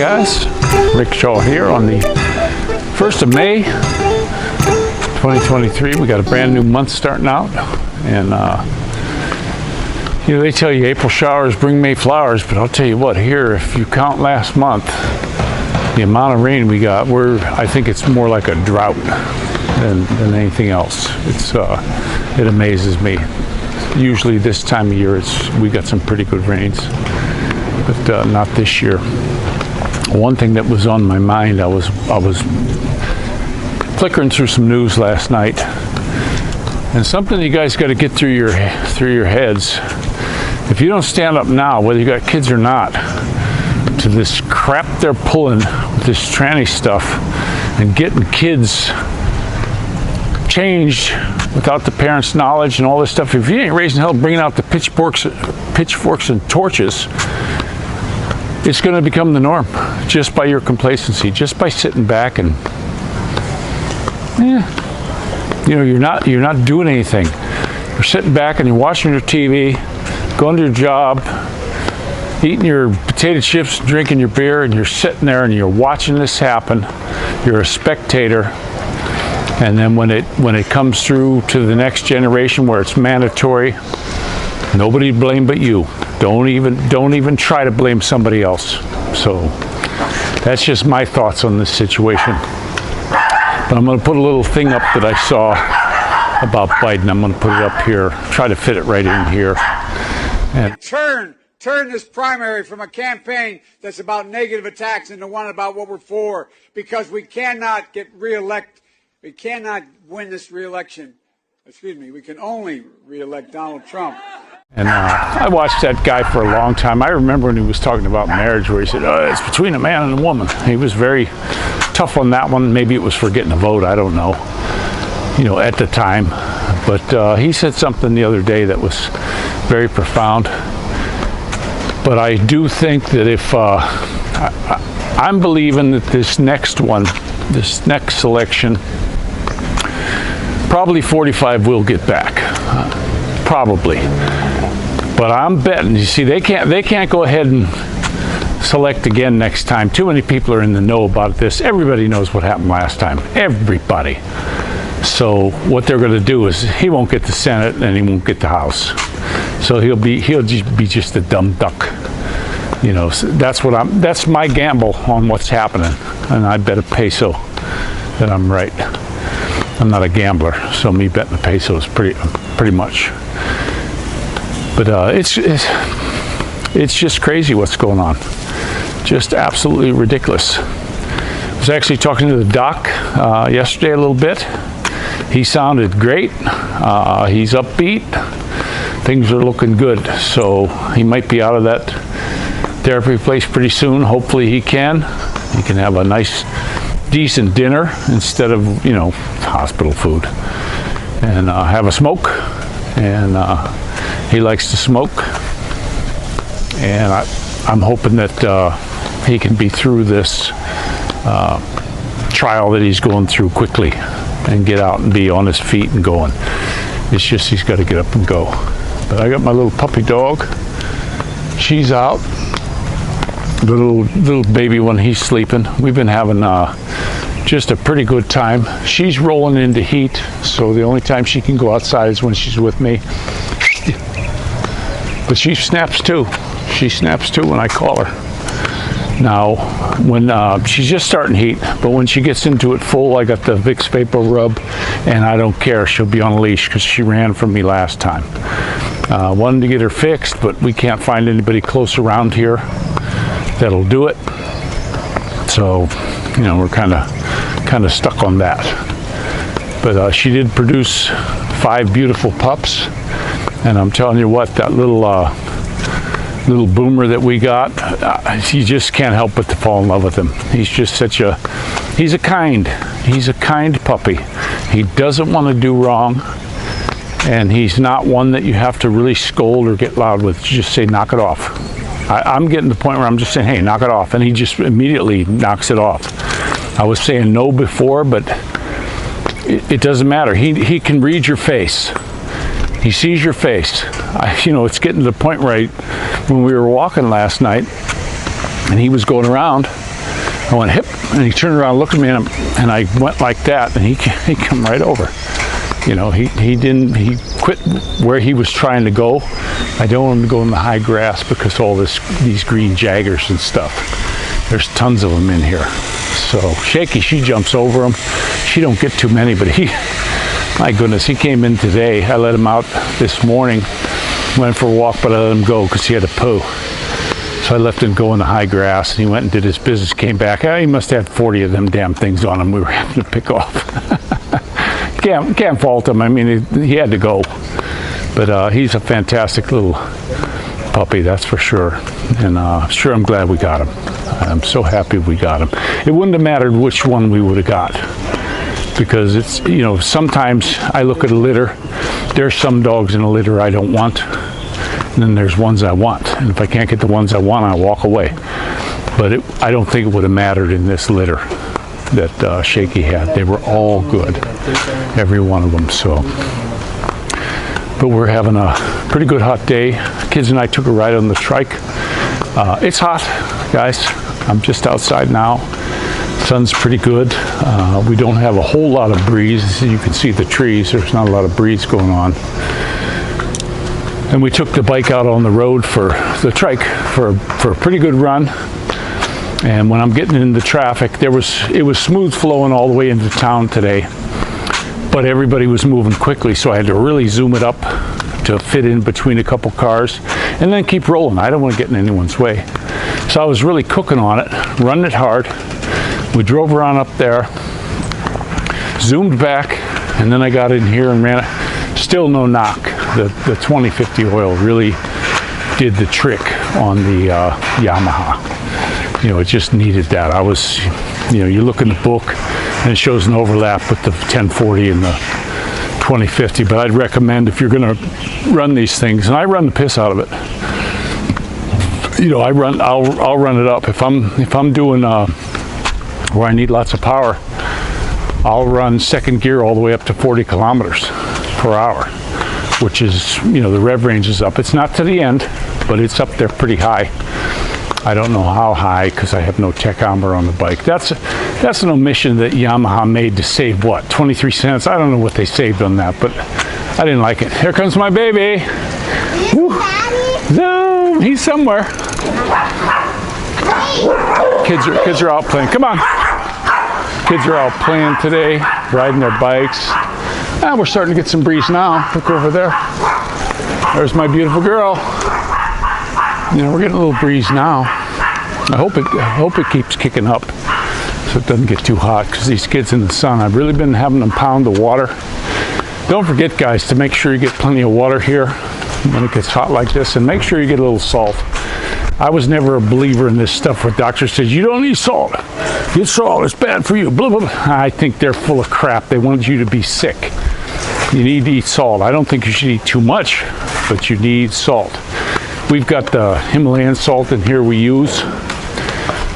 guys, Rick Shaw here on the 1st of May 2023. We got a brand new month starting out, and you know, they tell you April showers bring May flowers, but I'll tell you what, here, if you count last month, the amount of rain we got, I think it's more like a drought than anything else. It amazes me. Usually this time of year we got some pretty good rains, but not this year. One thing that was on my mind, I was flickering through some news last night, and something you guys got to get through your heads. If you don't stand up now, whether you got kids or not, to this crap they're pulling with this tranny stuff and getting kids changed without the parents' knowledge and all this stuff, if you ain't raising hell bringing out the pitchforks and torches, it's going to become the norm just by your complacency, just by sitting back and you know, you're not doing anything. You're sitting back and you're watching your TV, going to your job, eating your potato chips, drinking your beer, and you're sitting there and you're watching this happen. You're a spectator. And then when it comes through to the next generation where it's mandatory, nobody to blame but you. Don't even try to blame somebody else. So that's just my thoughts on this situation. But I'm going to put a little thing up that I saw about Biden. I'm going to put it up here, try to fit it right in here. And turn this primary from a campaign that's about negative attacks into one about what we're for, because we cannot get reelected. We cannot win this reelection. Excuse me, we can only reelect Donald Trump. And I watched that guy for a long time. I remember when he was talking about marriage, where he said, "Oh, it's between a man and a woman." He was very tough on that one. Maybe it was for getting a vote. I don't know, you know, at the time. But he said something the other day that was very profound. But I do think that if I'm believing that this next election, probably 45 will get back, probably. But I'm betting, you see, they can't go ahead and select again next time. Too many people are in the know about this. Everybody knows what happened last time. Everybody. So what they're going to do is he won't get the Senate and he won't get the House. So he'll just be just a dumb duck. You know, so that's my gamble on what's happening. And I bet a peso that I'm right. I'm not a gambler, so me betting a peso is pretty much. But it's just crazy what's going on. Just absolutely ridiculous. I was actually talking to the doc yesterday a little bit. He sounded great. He's upbeat. Things are looking good. So he might be out of that therapy place pretty soon. Hopefully he can have a nice, decent dinner instead of, you know, hospital food, and have a smoke. And he likes to smoke, and I'm hoping that he can be through this trial that he's going through quickly and get out and be on his feet and going. It's just he's got to get up and go. But I got my little puppy dog. She's out. Little baby one, he's sleeping. We've been having just a pretty good time. She's rolling into heat, so the only time she can go outside is when she's with me. But she snaps too. She snaps too when I call her. Now, when she's just starting heat, but when she gets into it full, I got the Vicks Vapor Rub, and I don't care. She'll be on a leash because she ran from me last time. Wanted to get her fixed, but we can't find anybody close around here that'll do it. So, you know, we're kind of stuck on that. But she did produce 5 beautiful pups, and I'm telling you what, that little boomer that we got, you just can't help but to fall in love with him. He's just he's a kind puppy. He doesn't want to do wrong, and he's not one that you have to really scold or get loud with. You just say, knock it off. I'm getting to the point where I'm just saying, hey, knock it off, and he just immediately knocks it off. I was saying no before, but it doesn't matter. He can read your face. He sees your face. You know, it's getting to the point where when we were walking last night, and he was going around, I went hip, and he turned around, looked at me, and I went like that, and he came right over. You know, he quit where he was trying to go. I don't want him to go in the high grass because all these green jaggers and stuff. There's tons of them in here. So Shaky, she jumps over them. She don't get too many, but my goodness, he came in today. I let him out this morning, went for a walk, but I let him go because he had to poo. So I left him go in the high grass, and he went and did his business, came back. He must have had 40 of them damn things on him we were having to pick off. Can't fault him. I mean, he had to go. But he's a fantastic little puppy, that's for sure. And sure, I'm glad we got him. I'm so happy we got him. It wouldn't have mattered which one we would have got. Because it's, you know, sometimes I look at a litter. There's some dogs in a litter I don't want. And then there's ones I want. And if I can't get the ones I want, I walk away. But I don't think it would have mattered in this litter that Shaky had. They were all good, every one of them. So, but we're having a pretty good hot day. Kids and I took a ride on the trike. It's hot, guys. I'm just outside now. Sun's pretty good. We don't have a whole lot of breeze. You can see the trees. There's not a lot of breeze going on. And we took the bike out on the road for the trike for a pretty good run. And when I'm getting into traffic, it was smooth flowing all the way into town today, but everybody was moving quickly, so I had to really zoom it up to fit in between a couple cars and then keep rolling. I don't want to get in anyone's way. So I was really cooking on it, running it hard. We drove around up there, zoomed back, and then I got in here and ran it. Still no knock. The 2050 oil really did the trick on the Yamaha. You know, it just needed that. You look in the book and it shows an overlap with the 1040 and the 2050, but I'd recommend if you're going to run these things, and I run the piss out of it. You know, I'll run it up. If I'm doing where I need lots of power, I'll run second gear all the way up to 40 kilometers per hour, which is, you know, the rev range is up. It's not to the end, but it's up there pretty high. I don't know how high because I have no tachometer on the bike. That's an omission that Yamaha made to save what, 23 cents? I don't know what they saved on that, but I didn't like it. Here comes my baby. Zoom, he's somewhere. Kids are out playing. Come on. Kids are out playing today, riding their bikes. We're starting to get some breeze now. Look over there. There's my beautiful girl. You know, we're getting a little breeze now. I hope it keeps kicking up so it doesn't get too hot, because these kids in the sun, I've really been having them pound the water. Don't forget, guys, to make sure you get plenty of water here when it gets hot like this, and make sure you get a little salt. I was never a believer in this stuff where doctors said, you don't need salt. Get salt, it's bad for you, blah, blah, blah. I think they're full of crap. They want you to be sick. You need to eat salt. I don't think you should eat too much, but you need salt. We've got the Himalayan salt in here we use.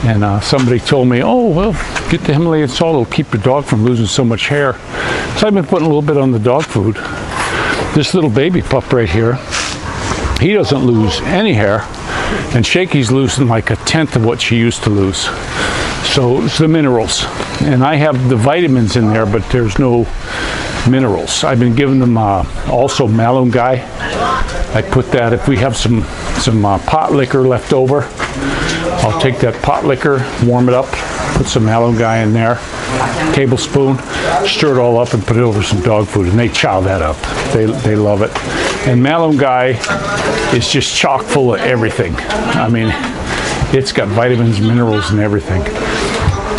And somebody told me, oh, well, get the Himalayan salt. It'll keep your dog from losing so much hair. So I've been putting a little bit on the dog food. This little baby pup right here, he doesn't lose any hair. And Shaky's losing like a tenth of what she used to lose. So it's the minerals. And I have the vitamins in there, but there's no minerals. I've been giving them also Malungai. I put that, if we have some pot liquor left over, I'll take that pot liquor, warm it up, put some Malungai in there, tablespoon, stir it all up and put it over some dog food, and they chow that up. They love it. And Malungai is just chock full of everything. I mean, it's got vitamins, minerals, and everything.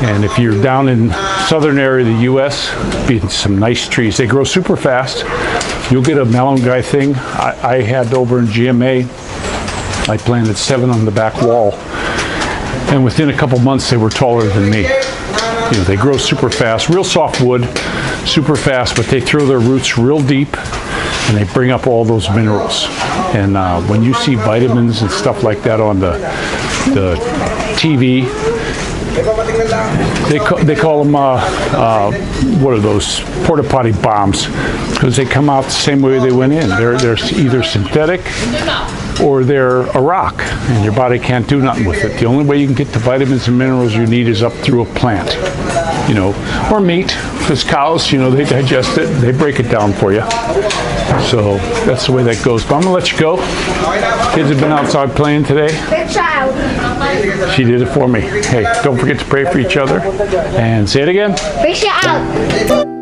And if you're down in southern area of the U.S., be some nice trees. They grow super fast. You'll get a Malungai thing. I had over in GMA, I planted 7 on the back wall. And within a couple months, they were taller than me. You know, they grow super fast, real soft wood, super fast, but they throw their roots real deep, and they bring up all those minerals. And when you see vitamins and stuff like that on the TV, they call them, what are those, porta potty bombs, because they come out the same way they went in. They're either synthetic or they're a rock and your body can't do nothing with it. The only way you can get the vitamins and minerals you need is up through a plant, you know, or meat, because cows, you know, they digest it, they break it down for you. So that's the way that goes. But I'm gonna let you go. Kids have been outside playing today. She did it for me. Hey, don't forget to pray for each other. And say it again. Fish out.